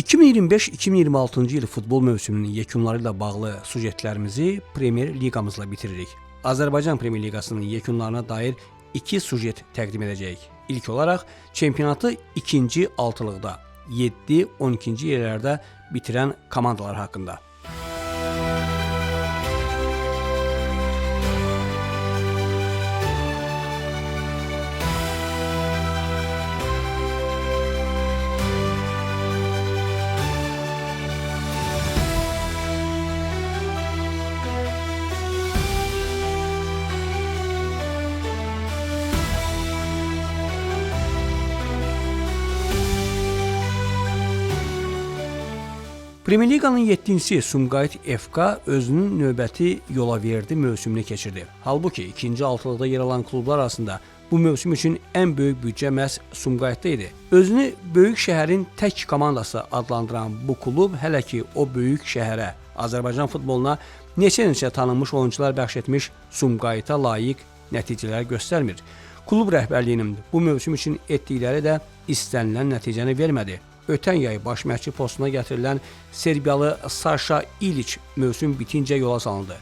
2025-2026-cı il futbol mövsümünün yekunları ilə bağlı sujetlərimizi Premier Liqamızla bitiririk. Azərbaycan Premier Liqasının yekunlarına dair 2 sujet təqdim edəcəyik. İlk olaraq çempionatı ikinci altılıqda 7-12-ci yerlərdə bitirən komandalar haqqında. Premier Liqanın 7-ci Sumqayıt FK özünün növbəti yola verdi mövsümünü keçirdi. Halbuki ikinci altılıqda yer alan klublar arasında bu mövsüm üçün ən böyük büdcə məhz Sumqayıtda idi. Özünü böyük şəhərin tək komandası adlandıran bu klub hələ ki o böyük şəhərə, Azərbaycan futboluna neçə tanınmış oyuncular bəxş etmiş Sumqayıta layiq nəticələr göstərmir. Klub rəhbərliyinin bu mövsüm üçün etdikləri də istənilən nəticəni vermədi. Ötən yay baş məşqçi postuna gətirilən Serbiyalı Saşa İliç mövsüm bitincə yola salındı.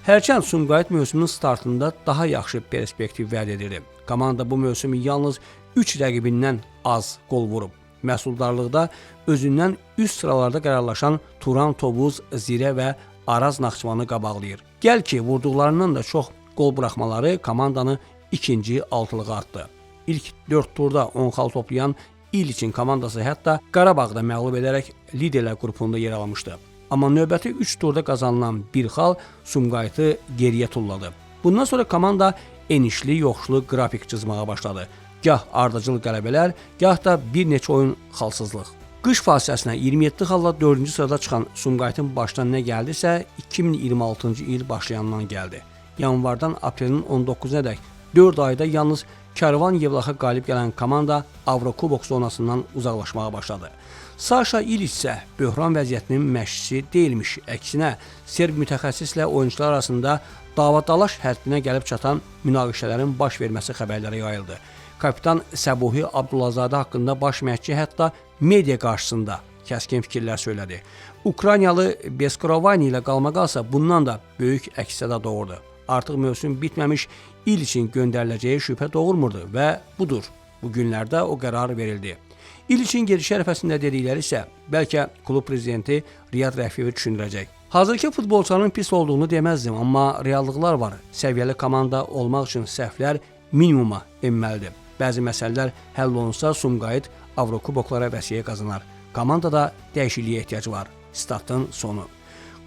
Hərçənd Sumqayıt mövsümünün startında daha yaxşı perspektiv vəd edirdi. Komanda bu mövsümü yalnız 3 rəqibindən az qol vurub. Məhsuldarlıqda özündən üst sıralarda qərarlaşan Turan, Tovuz, Zirə və Araz Naxçıvanı qabaqlayır. Gəl ki, vurduqlarından da çox qol buraxmaları komandanı ikinci altılığa atdı. İlk 4 turda 10 xal toplayan İliçin komandası hətta Qarabağda məğlub edərək liderlər qrupunda yer almışdı. Amma növbəti 3 turda qazanılan bir xal Sumqayıtı geriyə tulladı. Bundan sonra komanda enişli, yoxuşlu qrafik çizməyə başladı. Gah ardıcıl qələbələr, gah da bir neçə oyun xalsızlıq. Qış fasiləsinə 27 xalla 4-cü sırada çıxan Sumqayıtın başına nə gəldisə 2026-cı il başlayandan gəldi. Yanvardan aprelin 19-nədək 4 ayda yalnız Karvan Yevlaxa qalib gələn komanda Avrokubok zonasından uzaqlaşmağa başladı. Saşa İliç isə böhran vəziyyətinin məşqçisi deyilmiş. Əksinə, Serb mütəxəssislə oyuncular arasında dava-dalaş həddinə gəlib çatan münaqişələrin baş verməsi xəbərləri yayıldı. Kapitan Səbuhi Abdullazadə haqqında baş məşqçi hətta media qarşısında kəskin fikirlər söylədi. Ukraynalı Beskorovani ilə qalmaqalsa bundan da böyük əks-səda doğurdu. Artıq mövsüm bitməmiş İliçin göndəriləcəyi şübhə doğurmurdu və budur, bu günlərdə o qərar verildi. İliçin gediş ərəfəsində dedikləri isə bəlkə klub prezidenti Riyad Rəfiyevi düşündürəcək. Hazırki futbolçuların pis olduğunu deməzdim, amma reallıqlar var. Səviyyəli komanda olmaq üçün səhvlər minimuma enməlidir. Bəzi məsələlər həll olunsa Sumqayıt Avrokuboklara vəsiyə qazanar. Komandada dəyişikliyə ehtiyacı var. Statın sonu.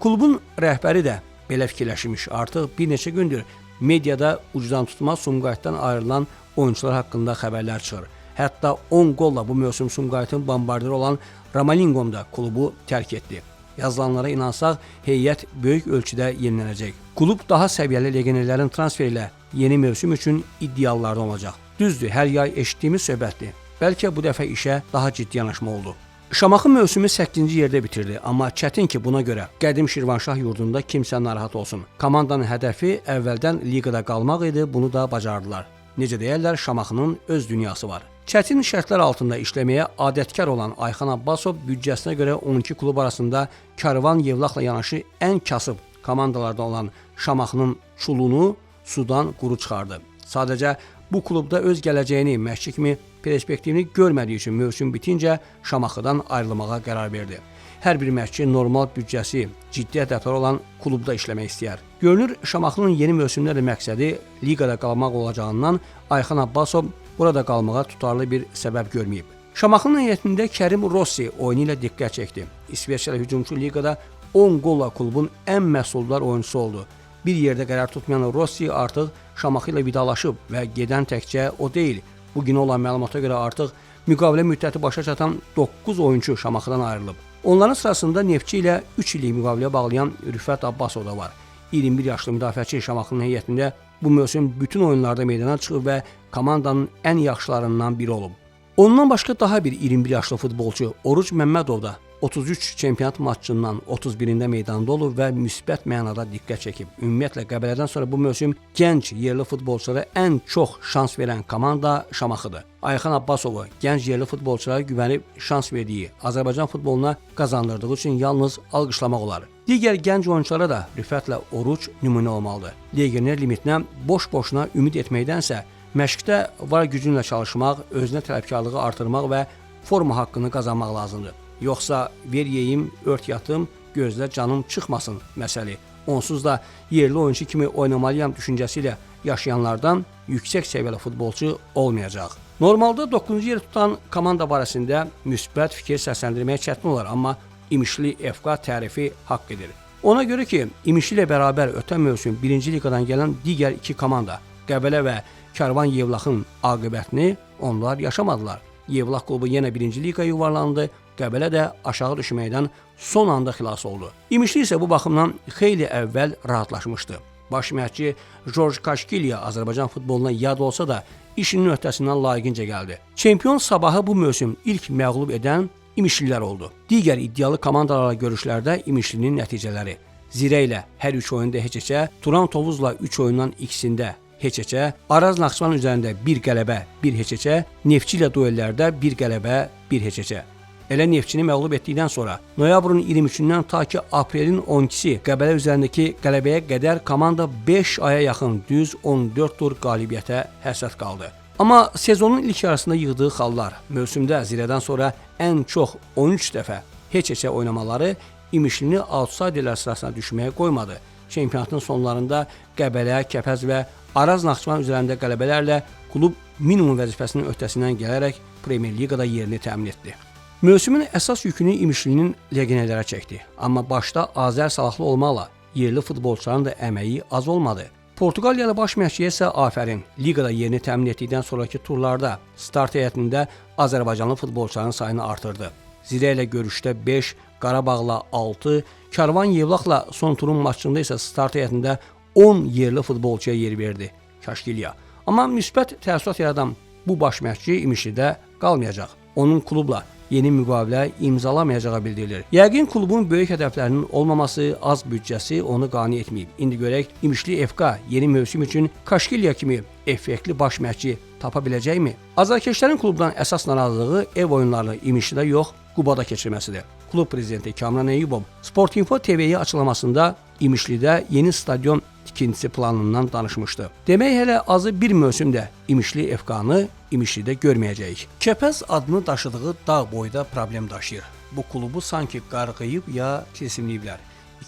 Klubun rəhbəri də belə fikirləşmiş. Artıq bir neçə gündür mediada ucudan tutma Sumqayıtdan ayrılan oyuncular haqqında xəbərlər çıxır. Hətta 10 qolla bu mövsüm Sumqayıtın bombardiri olan Ramalingom da klubu tərk etdi. Yazılanlara inansaq, heyət böyük ölçüdə yenilənəcək. Klub daha səviyyəli legionerlərin transferi ilə yeni mövsüm üçün iddialarda olacaq. Düzdür, hər yay eşitdiyimiz söhbətdir. Bəlkə bu dəfə işə daha ciddi yanaşma oldu. Şamaxın mövsümü 8-ci yerdə bitirdi, amma çətin ki buna görə qədim Şirvanşah yurdunda kimsə narahat olsun. Komandanın hədəfi əvvəldən liqada qalmaq idi, bunu da bacardılar. Necə deyərlər, Şamaxının öz dünyası var. Çətin şərtlər altında işləməyə adətkar olan Ayxan Abbasov büdcəsinə görə 12 klub arasında Karvan Yevlaxla yanaşı ən kasıb komandalardan olan Şamaxının çulunu sudan quru çıxardı. Sadəcə bu klubda öz gələcəyini, məşqçi kimi perspektivini görmədiyi üçün mövsüm bitincə Şamaxıdan ayrılmağa qərar verdi. Hər bir məşqçi normal büdcəsi, ciddi hədəfləri olan klubda işləmək istəyər. Görünür, Şamaxının yeni mövsümdə də məqsədi liqada qalmaq olacağından Ayxan Abbasov burada qalmağa tutarlı bir səbəb görməyib. Şamaxının heyətində Kərim Rossi oyunu ilə diqqət çəkdi. İsveçrəli hücumçu liqada 10 qolla klubun ən məhsuldar oyuncusu oldu. Bir yerdə qərar tutmayan Rossi artıq Şamaxı ilə vidalaşıb və gedən təkcə o deyil. Bugün olan məlumata görə artıq müqavilə müddəti başa çatan 9 oyuncu Şamaxıdan ayrılıb. Onların sırasında Neftçi ilə 3 illik müqavilə bağlayan Rüfət Abbasov da var. 21 yaşlı müdafiəçi Şamaxının heyətində bu mövsüm bütün oyunlarda meydana çıxıb və komandanın ən yaxşılarından biri olub. Ondan başqa daha bir 21 yaşlı futbolçu Oruc Məmmədov da 33 çempionat maçından 31-də meydanda olub və müsbət mənada diqqət çəkib. Ümumiyyətlə Qəbələdən sonra bu mövsüm gənc yerli futbolçulara ən çox şans verən komanda Şamaxıdır. Ayxan Abbasovu gənc yerli futbolçulara güvənib şans verdiyi, Azərbaycan futboluna qazandırdığı üçün yalnız alqışlamaq olar. Digər gənc oyunçulara da Rüfətlə Oruç nümunə olmalıdır. Legioner limitinə boş-boşuna ümid etməkdənsə, məşqdə var gücünlə çalışmaq, özünə tələbkarlığı artırmaq və forma haqqını qazanmaq lazımdır. Yoxsa ver yeyim, ört yatım, gözlə canım çıxmasın məsəli. Onsuz da yerli oyunçu kimi oynamalıyam düşüncəsi ilə yaşayanlardan yüksək səviyyəli futbolçu olmayacaq. Normalda 9-cu yeri tutan komanda barəsində müsbət fikir səsləndirməyə çətin olar, amma İmişli FK tərifi haqq edir. Ona görə ki, İmişli ilə bərabər ötən mövsüm 1-ci liqadan gələn digər iki komanda Qəbələ və Karvan Yevlaxın aqibətini onlar yaşamadılar. Yevlax klubu yenə 1-ci liqaya yuvarlandı, Qəbələ də aşağı düşməkdən son anda xilas oldu. İmişli isə bu baxımdan xeyli əvvəl rahatlaşmışdı. Baş məşqçi George Kaşkilya Azərbaycan futboluna yad olsa da işinin öhdəsindən layiqincə gəldi. Çempion Sabahı bu mövsüm ilk məğlub edən İmişlilər oldu. Digər iddialı komandalarla görüşlərdə İmişlinin nəticələri: Zirə ilə hər 3 oyunda heç-heçə, Turan Tovuzla 3 oyundan ikisində heç-heçə, Araz Naxçıvan üzərində 1 qələbə, 1 heç-heçə, Neftçi ilə duellərdə 1 qələbə, 1 heç-heçə. Elə Neftçini məğlub etdikdən sonra noyabrın 23-dən ta ki aprelin 12-si Qəbələ üzərindəki qələbəyə qədər komanda 5 aya yaxın düz 14 tur qalibiyyətə həsrət qaldı. Amma sezonun ilk yarısında yığdığı xallar, mövsümdə Zirədən sonra ən çox 13 dəfə heç-heçə oynamaları İmişlini outsiderlər sırasına düşməyə qoymadı. Çempionatın sonlarında Qəbələ, Kəpəz və Araz Naxçıvan üzərində qələbələrlə klub minimum vəzifəsinin öhdəsindən gələrək Premyer Liqada yerini təmin etdi. Mövsümün əsas yükünü İmişlinin legionerlərə çəkdi. Amma başda Azər Salahlı olmaqla yerli futbolçuların da əməyi az olmadı. Portuqaliyalı baş məşqçiyə isə afərin. Liqada yerini təmin etdikdən sonraki turlarda start heyətində Azərbaycanlı futbolçuların sayını artırdı. Zirə ilə görüşdə 5, Qarabağla 6, Karvan Yevlaxla son turun maçında isə start heyətində 10 yerli futbolçuya yer verdi Kaşkilya. Amma müsbət təəssürat yaradan bu baş məşqçi İmişlidə qalmayacaq. Onun klubla yeni müqavilə imzalamayacağı bildirilir. Yəqin klubun böyük hədəflərinin olmaması, az büdcəsi onu qane etməyib. İndi görək İmişli FK yeni mövsüm üçün Kaşkilya kimi effektli baş məşqçi tapa biləcəkmi? Azarkeşlərin klubdan əsas narazılığı ev oyunlarını İmişlidə yox, Qubada keçirməsidir. Klub prezidenti Kamran Eyyubov Sportinfo TV-yə açıqlamasında İmişlidə yeni stadion tikintisi planından danışmışdı. Demək hələ azı bir mövsümdə İmişli FK-nı İmişlidə görməyəcəyik. Kəpəz adını daşıdığı dağ boyda problem daşıyır. Bu klubu sanki qarğıyıb ya tilsimləyiblər.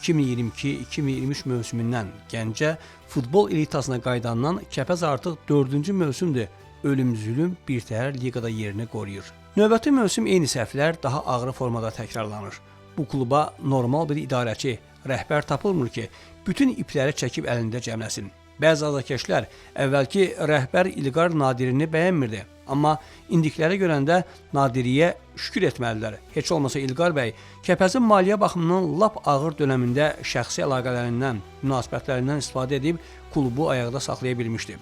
2022-2023 mövsümündən Gəncə futbol elitasına qayıdandan Kəpəz artıq 4-cü mövsümdür. Ölüm-zülüm birtəhər liqada yerini qoruyur. Növbəti mövsüm eyni səhvlər daha ağır formada təkrarlanır. Bu kluba normal bir idarəçi, rəhbər tapılmır ki, bütün ipləri çəkib əlində cəmləsin. Bəzi azarkeşlər əvvəlki rəhbər İlqar Nadirini bəyənmirdi. Amma indikləri görəndə Nadiriyə şükür etməlidirlər. Heç olmasa İlqar bəy Kəpəzin maliyyə baxımından lap ağır dönəmində şəxsi əlaqələrindən, münasibətlərindən istifadə edib klubu ayaqda saxlaya bilmişdi.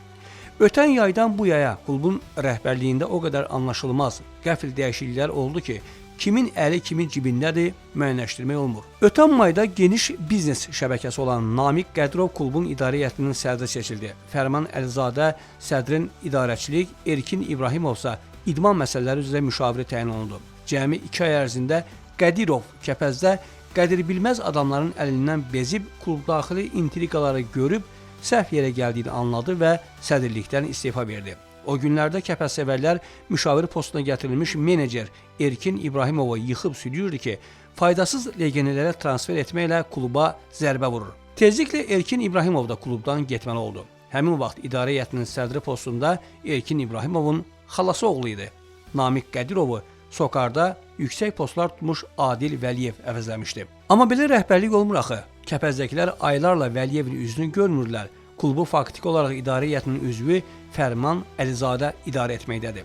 Ötən yaydan bu yaya klubun rəhbərliyində o qədər anlaşılmaz, qəfil dəyişikliklər oldu ki, kimin əli kimin cibindədir müəyyənləşdirmək olmur. Ötən mayda geniş biznes şəbəkəsi olan Namiq Qədirov klubun idarə heyətinin sədri seçildi. Fərman Əlizadə sədrin idarəçilik, Erkin İbrahimov isə idman məsələləri üzrə müşaviri təyin olundu. Cəmi 2 ay ərzində Qədirov Kəpəzdə qədir bilməz adamların əlindən bezib klub daxili intriqaları görüb səhv yerə gəldiyini anladı və sədrlikdən istefa verdi. O günlərdə kəpəzsevərlər müşavir postuna gətirilmiş menecer Erkin İbrahimovu yıxıb sürüyürdü ki, faydasız legionerlərə transfer etməklə kluba zərbə vurur. Tezliklə Erkin İbrahimov da klubdan getməli oldu. Həmin vaxt idarə heyətinin sədri postunda Erkin İbrahimovun xalası oğlu idi. Namiq Qədirovu Sokarda yüksək postlar tutmuş Adil Vəliyev əvəzləmişdi. Amma belə rəhbərlik olmur axı. Kəpəzdəkilər aylarla Vəliyevin üzünü görmürlər. Klubu faktiki olaraq idarə heyətinin üzvü Fərman Əlizadə idarə etməkdədir.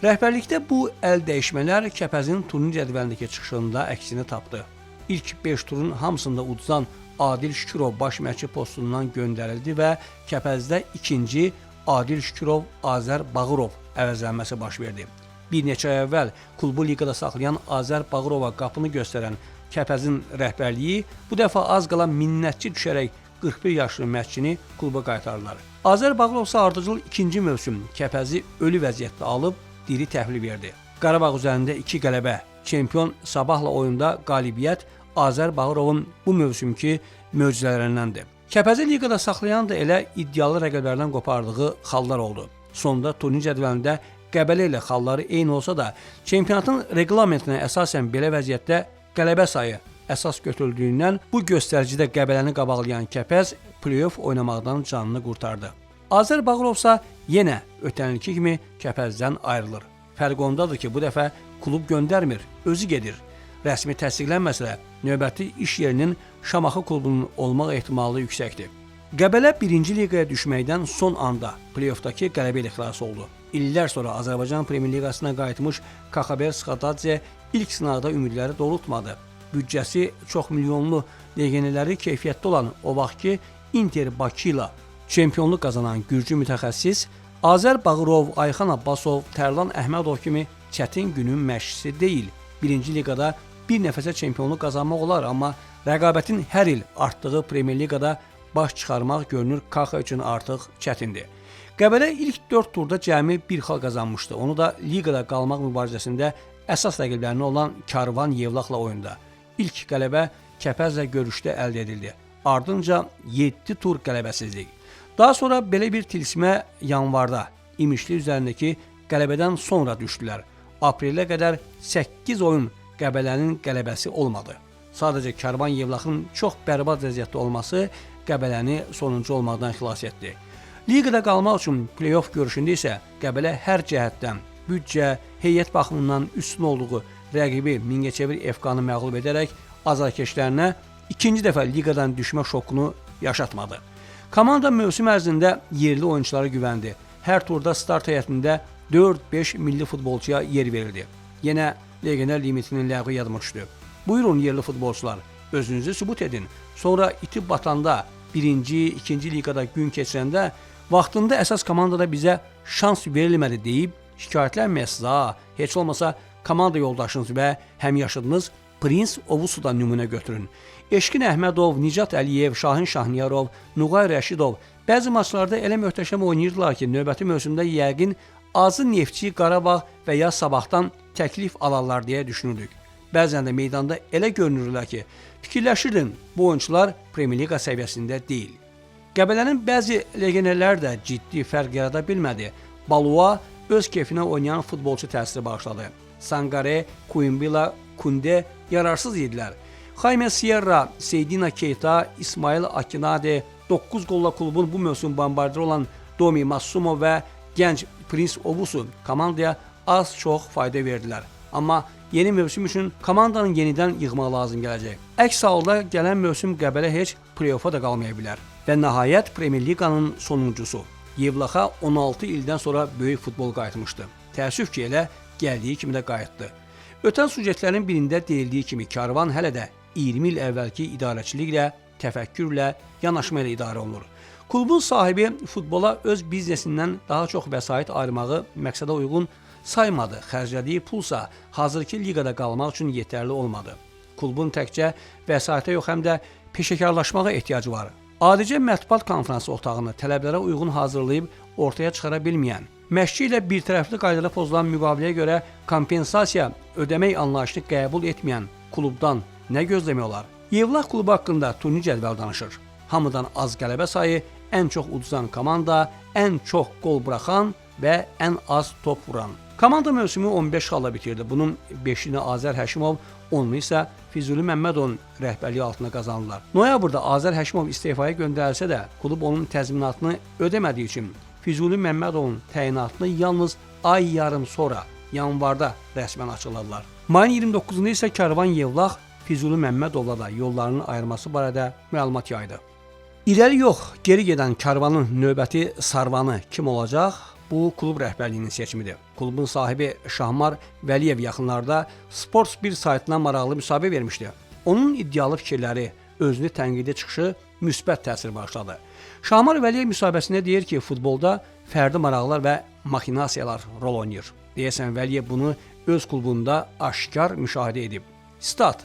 Rəhbərlikdə bu əl dəyişmələr Kəpəzin turnir cədvəlindəki çıxışında əksini tapdı. İlk 5 turun hamısında uduzan Adil Şükürov baş məşqçi postundan göndərildi və Kəpəzdə ikinci Adil Şükürov Azər Bağırov əvəzlənməsi baş verdi. Bir neçə ay əvvəl klubu liqada saxlayan Azər Bağırova qapını göstərən Kəpəzin rəhbərliyi bu dəfə az qala minnətçi düşərək 41 yaşlı məşqçini kluba qaytardılar. Azər Bağırov isə ardıcıl ikinci mövsüm Kəpəzi ölü vəziyyətdə alıb diri təhvil verdi. Qarabağ üzərində 2 qələbə, çempion Sabahla oyunda qalibiyyət Azər Bağırovun bu mövsümki möcüzələrindəndir. Kəpəzi liqada saxlayan da elə iddialı rəqəblərdən qopardığı xallar oldu. Sonda turnir cədvəlində Qəbələ ilə xalları eyni olsa da, çempionatın reqlamentinə əsasən belə vəziyyətdə qələbə sayı əsas götürüldüyündən bu göstəricidə Qəbələni qabaqlayan Kəpəz play-off oynamaqdan canını qurtardı. Azər Bağırov isə yenə ötən ilki kimi Kəpəzdən ayrılır. Fərq ondadır ki, bu dəfə klub göndərmir, özü gedir. Rəsmi təsdiqlənməsə də, növbəti iş yerinin Şamaxı klubunun olmaq ehtimalı yüksəkdir. Qəbələ 1-ci liqaya düşməkdən son anda play-offdakı qələbə ilə xilas oldu. İllər sonra Azərbaycan Premyer Liqasına qayıtmış Kakhaber Skadadze ilk sınaqda ümidləri doğrultmadı. Büdcəsi çox milyonlu legionerləri keyfiyyətli olan o vaxtki Inter Bakı ilə çempionluq qazanan gürcü mütəxəssis Azər Bağırov, Ayxan Abbasov, Tərlan Əhmədov kimi çətin günün məşqçisi deyil. 1-ci liqada bir nəfəsə çempionluq qazanmaq olar, amma rəqabətin hər il artdığı Premyer Liqada baş çıxarmaq görünür Kakha üçün artıq çətindir. Qəbələ ilk 4 turda cəmi bir xal qazanmışdı. Onu da liqada qalmaq mübarizəsində əsas rəqiblərinə olan Karvan Yevlaxla oyunda. İlk qələbə Kəpəzlə görüşdə əldə edildi. Ardınca 7 tur qələbəsizlik. Daha sonra belə bir tilsimə yanvarda İmişli üzərindəki qələbədən sonra düşdülər. Aprelə qədər 8 oyun Qəbələnin qələbəsi olmadı. Sadəcə Karvan Yevlaxın çox bərbad vəziyyətdə olması Qəbələni sonuncu olmaqdan xilas etdi. Liqada qalmaq üçün play-off görüşündə isə Qəbələ hər cəhətdən büdcə, heyət baxımından üstün olduğu rəqibi Mingəçevir FK-nı məğlub edərək azarkeşlərinə ikinci dəfə liqadan düşmə şokunu yaşatmadı. Komanda mövsüm ərzində yerli oyunçulara güvəndi. Hər turda start heyətində 4-5 milli futbolçuya yer verildi. Yenə legioner limitinin ləğvi yadıma düşdü. Buyurun yerli futbolçular, özünüzü sübut edin. Sonra itib batanda, 1-ci, 2-ci liqada gün keçirəndə vaxtında əsas komandada bizə şans verilmədi deyib şikayətlənməyəsiniz ha. Heç olmasa komanda yoldaşınız və həmyaşıdınız Prins Ovusudan nümunə götürün. Eşkin Əhmədov, Nicat Əliyev, Şahin Şahniyarov, Nuqay Rəşidov bəzi maçlarda elə möhtəşəm oynayırdılar ki, növbəti mövsümdə yəqin azı Neftçi, Qarabağ və ya Sabahdan təklif alarlar deyə düşünürdük. Bəzən də meydanda elə görünürlər ki, fikirləşirdin, bu oyunçular Premyer Liqa səviyyəsində deyil. Qəbələnin bəzi legionerlər də ciddi fərq yarada bilmədi. Balua öz keyfinə oynayan futbolçu təsiri bağışladı. Sangare, Kuimbila, Kunde yararsız idilər. Jaime Sierra, Seydina Keita, İsmail Akinade, 9 qolla klubun bu mövsüm bombardıra olan Domi Massumo və gənc Prins Ovusu komandaya az-çox fayda verdilər. Amma yeni mövsüm üçün komandanın yenidən yığmaq lazım gələcək. Əks halda gələn mövsüm Qəbələ heç play-offa da qalmaya bilər. Və nəhayət Premyer Liqanın sonuncusu. Yevlaxa 16 ildən sonra böyük futbol qayıtmışdı. Təəssüf ki, elə gəldiyi kimi də qayıtdı. Ötən sujetlərin birində deyildiyi kimi Karvan hələ də 20 il əvvəlki idarəçiliklə, təfəkkürlə, yanaşma ilə idarə olunur. Klubun sahibi futbola öz biznesindən daha çox vəsait ayırmağı məqsədə uyğun saymadı. Xərclədiyi pulsa hazırki liqada qalmaq üçün yetərli olmadı. Klubun təkcə vəsaitə yox, həm də peşəkarlaşmağa ehtiyacı var. Adicə mətbuat konfransı otağını tələblərə uyğun hazırlayıb ortaya çıxara bilməyən, məşqçi ilə birtərəfli qaydada pozulan müqaviləyə görə kompensasiya ödəmək anlayışını qəbul etməyən klubdan nə gözləmək olar? Yevlax klubu haqqında turnir cədvəl danışır. Hamıdan az qələbə sayı, ən çox uduzan komanda, ən çox qol buraxan və ən az top vuran. Komanda mövsümü 15 xalla bitirdi. Bunun 5-ini Azər Həşimov, 10-unu isə Füzuli Məmmədovun rəhbərliyi altında qazandılar. Noyabrda Azər Həşimov istefaya göndərilsə də, klub onun təzminatını ödəmədiyi üçün Füzuli Məmmədovun təyinatını yalnız ay yarım sonra, yanvarda rəsmən açıqladılar. Mayın 29-da isə Karvan Yevlax Füzuli Məmmədovla da yollarının ayırması barədə məlumat yaydı. İrəli yox, geri gedən Karvanın növbəti sarvanı kim olacaq? Bu klub rəhbərliyinin seçimidir. Klubun sahibi Şahmar Vəliyev yaxınlarda Sports 1 saytına maraqlı müsahibə vermişdi. Onun iddialı fikirləri, özünü tənqidi çıxışı müsbət təsir bağışladı. Şahmar Vəliyev müsahibəsində deyir ki, futbolda fərdi maraqlar və maxinasiyalar rol oynayır. Deyəsən Vəliyev bunu öz klubunda aşkar müşahidə edib. Stat: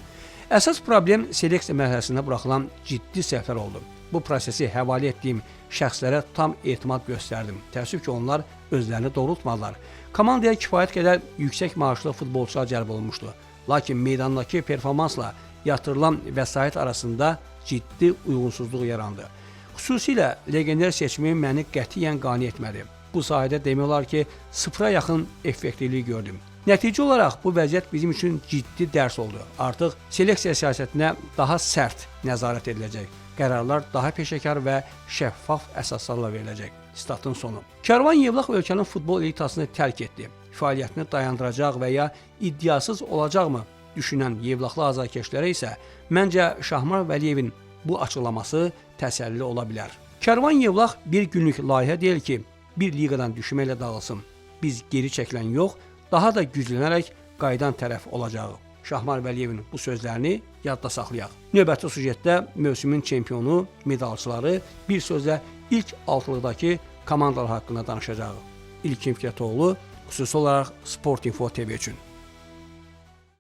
Əsas problem seleksiya mərhələsində buraxılan ciddi səhvlər oldu. Bu prosesi həvalə etdiyim şəxslərə tam etimad göstərdim. Təəssüf ki, onlar özlərini doğrultmadılar. Komandaya kifayət qədər yüksək maaşlı futbolçular cəlb olunmuşdu. Lakin meydandakı performansla yatırılan vəsait arasında ciddi uyğunsuzluq yarandı. Xüsusilə legioner seçimi məni qətiyyən qane etmədi. Bu sahədə demək olar ki, sıfıra yaxın effektivlik gördüm. Nəticə olaraq bu vəziyyət bizim üçün ciddi dərs oldu. Artıq seleksiya siyasətinə daha sərt nəzarət ediləcək. Qərarlar daha peşəkar və şəffaf əsaslarla veriləcək. Statın sonu. Kərvan Yevlax ölkənin futbol elitasını tərk etdi. Fəaliyyətini dayandıracaq və ya iddiasız olacaqmı düşünən Yevlaxlı azarkeşlərə isə məncə Şahmar Vəliyevin bu açıqlaması təsəlli ola bilər. Kərvan Yevlax bir günlük layihə deyil ki, bir liqadan düşməklə dağılsın. Biz geri çəkilən yox, daha da güclənərək qayıdan tərəf olacaq. Şahmar Vəliyevin bu sözlərini yadda saxlayaq. Növbəti sujetdə mövsümün çempionu, medalçıları, bir sözlə ilk altılıqdakı komandalar haqqında danışacağıq. İlkin Fikrətoğlu, xüsusi olaraq Sport Info TV üçün.